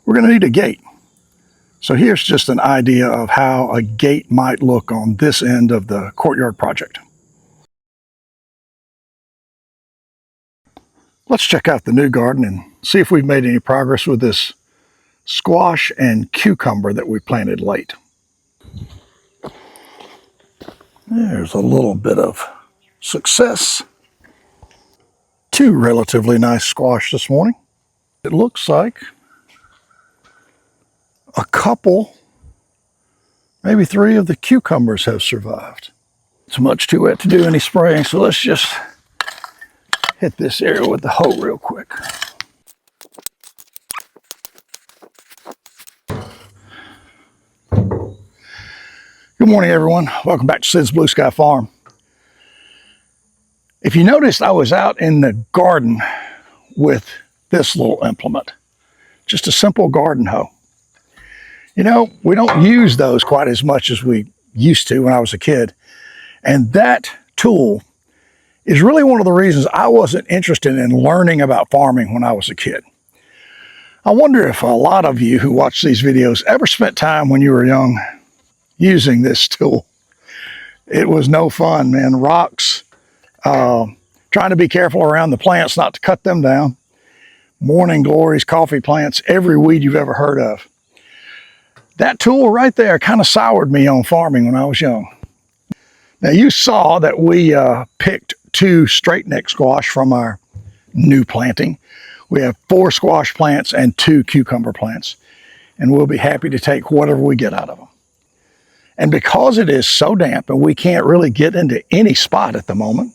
we're going to need a gate. So here's just an idea of how a gate might look on this end of the courtyard project. Let's check out the new garden and see if we've made any progress with this squash and cucumber that we planted late. There's a little bit of success. Two relatively nice squash this morning. It looks like a couple, maybe 3 of the cucumbers have survived. It's much too wet to do any spraying, so let's just hit this area with the hoe real quick. Good morning, everyone. Welcome back to Sid's Blue Sky Farm. If you noticed, I was out in the garden with this little implement, just a simple garden hoe. You know, we don't use those quite as much as we used to when I was a kid. And that tool is really one of the reasons I wasn't interested in learning about farming when I was a kid. I wonder if a lot of you who watch these videos ever spent time when you were young using this tool. It was no fun, man. Rocks, trying to be careful around the plants not to cut them down. Morning glories, coffee plants, every weed you've ever heard of. That tool right there kind of soured me on farming when I was young. Now you saw that we picked 2 straight neck squash from our new planting. We have 4 squash plants and 2 cucumber plants, and we'll be happy to take whatever we get out of them. And because it is so damp and we can't really get into any spot at the moment,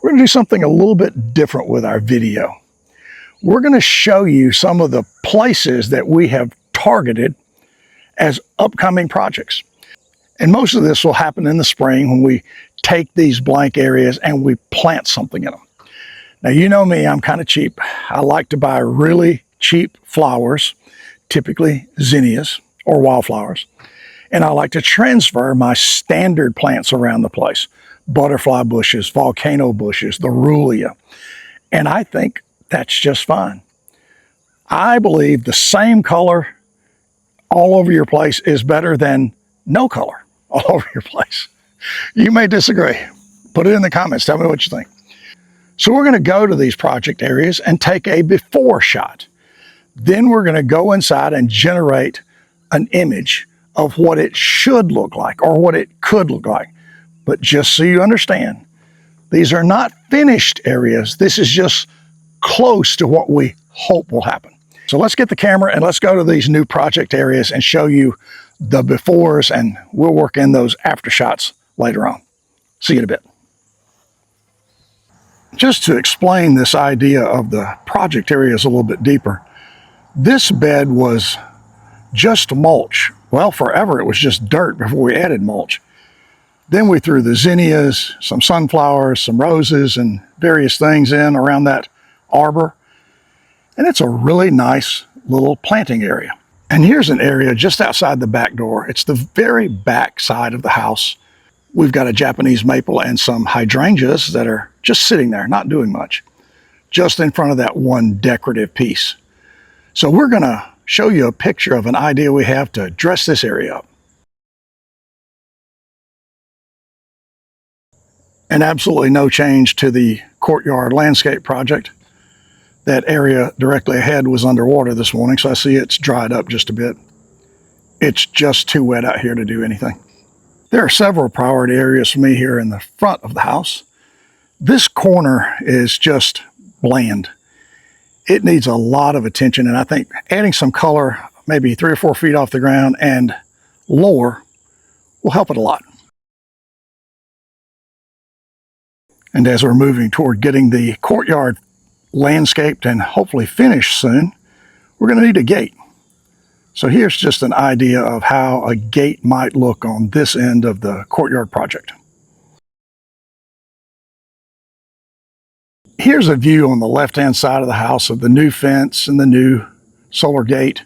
we're going to do something a little bit different with our video. We're going to show you some of the places that we have targeted as upcoming projects. And most of this will happen in the spring when we take these blank areas and we plant something in them. Now, you know me, I'm kind of cheap. I like to buy really cheap flowers, typically zinnias or wildflowers. And I like to transfer my standard plants around the place. Butterfly bushes, volcano bushes, the rulia. And I think that's just fine. I believe the same color all over your place is better than no color all over your place. You may disagree. Put it in the comments. Tell me what you think. So we're going to go to these project areas and take a before shot. Then we're going to go inside and generate an image of what it should look like or what it could look like. But just so you understand, these are not finished areas. This is just close to what we hope will happen. So let's get the camera and let's go to these new project areas and show you the befores, and we'll work in those after shots later on. See you in a bit. Just to explain this idea of the project areas a little bit deeper, this bed was just mulch. Well, forever it was just dirt before we added mulch. Then we threw the zinnias, some sunflowers, some roses, and various things in around that arbor. And it's a really nice little planting area. And here's an area just outside the back door. It's the very back side of the house. We've got a Japanese maple and some hydrangeas that are just sitting there, not doing much, just in front of that one decorative piece. So we're going to show you a picture of an idea we have to dress this area up. And absolutely no change to the courtyard landscape project. That area directly ahead was underwater this morning, so I see it's dried up just a bit. It's just too wet out here to do anything. There are several priority areas for me here in the front of the house. This corner is just bland. It needs a lot of attention, and I think adding some color, maybe 3 or 4 feet off the ground and lower, will help it a lot. And as we're moving toward getting the courtyard landscaped and hopefully finished soon, we're going to need a gate. So here's just an idea of how a gate might look on this end of the courtyard project. Here's a view on the left-hand side of the house of the new fence and the new solar gate.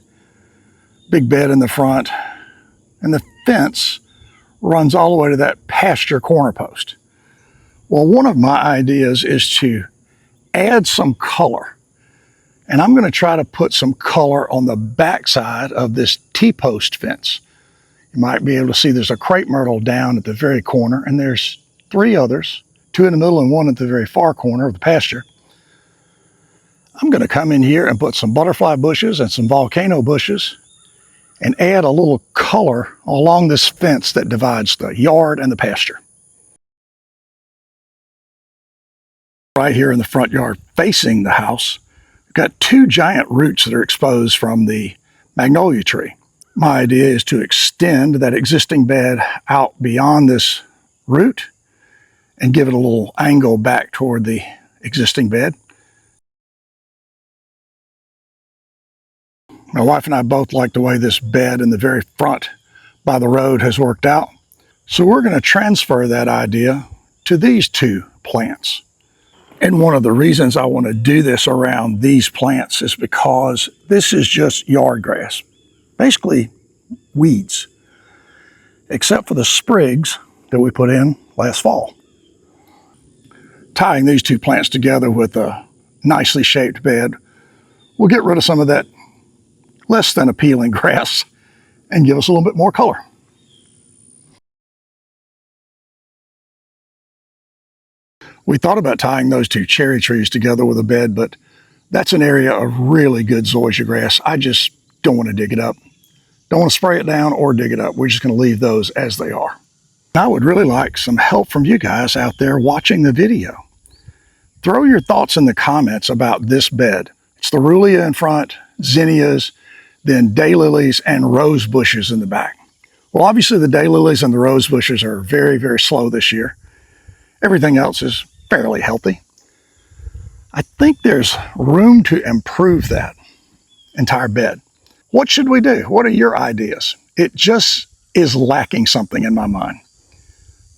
Big bed in the front. And the fence runs all the way to that pasture corner post. Well, one of my ideas is to add some color. And I'm going to try to put some color on the backside of this T-post fence. You might be able to see there's a crepe myrtle down at the very corner, and there's 3 others, 2 in the middle and 1 at the very far corner of the pasture. I'm going to come in here and put some butterfly bushes and some volcano bushes and add a little color along this fence that divides the yard and the pasture. Right here in the front yard facing the house, we've got 2 giant roots that are exposed from the magnolia tree. My idea is to extend that existing bed out beyond this root and give it a little angle back toward the existing bed. My wife and I both like the way this bed in the very front by the road has worked out. So we're going to transfer that idea to these 2 plants. And one of the reasons I want to do this around these plants is because this is just yard grass, basically weeds, except for the sprigs that we put in last fall. Tying these 2 plants together with a nicely shaped bed will get rid of some of that less than appealing grass and give us a little bit more color. We thought about tying those 2 cherry trees together with a bed, but that's an area of really good zoysia grass. I just don't want to dig it up. Don't want to spray it down or dig it up. We're just going to leave those as they are. I would really like some help from you guys out there watching the video. Throw your thoughts in the comments about this bed. It's the Rulia in front, zinnias, then daylilies and rose bushes in the back. Well, obviously the daylilies and the rose bushes are very, very slow this year. Everything else is fairly healthy. I think there's room to improve that entire bed. What should we do? What are your ideas? It just is lacking something in my mind.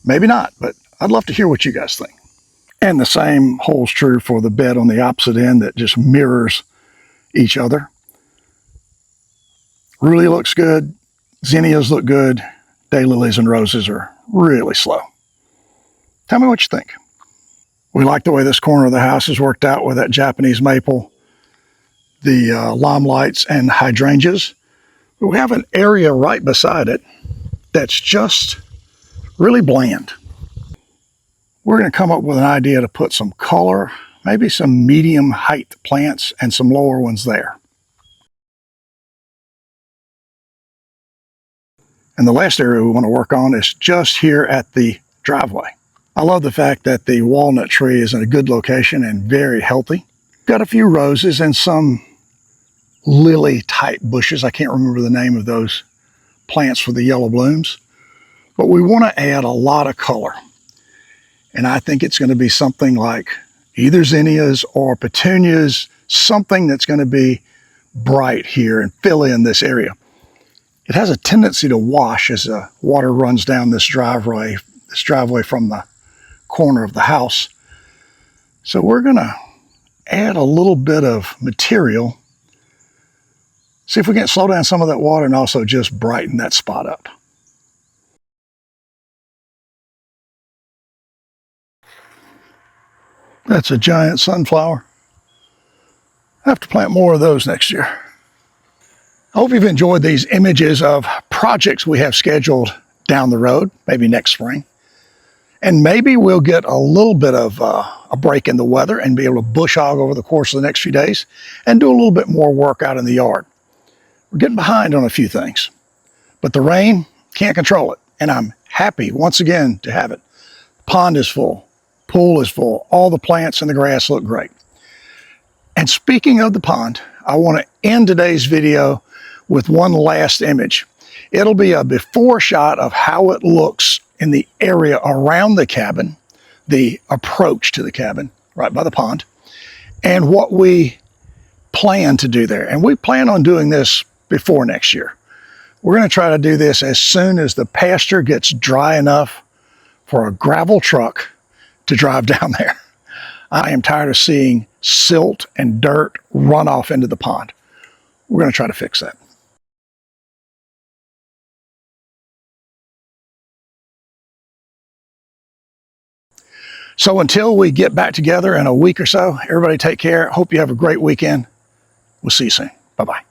Maybe not, but I'd love to hear what you guys think. And the same holds true for the bed on the opposite end that just mirrors each other. Rulia looks good. Zinnias look good. Daylilies and roses are really slow. Tell me what you think. We like the way this corner of the house has worked out with that Japanese maple, the lime lights and hydrangeas. But we have an area right beside it that's just really bland. We're going to come up with an idea to put some color, maybe some medium height plants and some lower ones there. And the last area we want to work on is just here at the driveway. I love the fact that the walnut tree is in a good location and very healthy. Got a few roses and some lily type bushes. I can't remember the name of those plants for the yellow blooms, but we want to add a lot of color. And I think it's going to be something like either zinnias or petunias, something that's going to be bright here and fill in this area. It has a tendency to wash as the water runs down this driveway from the corner of the house. So we're going to add a little bit of material, see if we can slow down some of that water and also just brighten that spot up. That's a giant sunflower. I have to plant more of those next year. I hope you've enjoyed these images of projects we have scheduled down the road, maybe next spring. And maybe we'll get a little bit of a break in the weather and be able to bush hog over the course of the next few days and do a little bit more work out in the yard. We're getting behind on a few things, but the rain, can't control it. And I'm happy once again to have it. Pond is full, pool is full, all the plants and the grass look great. And speaking of the pond, I want to end today's video with one last image. It'll be a before shot of how it looks in the area around the cabin, the approach to the cabin, right by the pond, and what we plan to do there. And we plan on doing this before next year. We're going to try to do this as soon as the pasture gets dry enough for a gravel truck to drive down there. I am tired of seeing silt and dirt run off into the pond. We're going to try to fix that. So until we get back together in a week or so, everybody take care. Hope you have a great weekend. We'll see you soon. Bye-bye.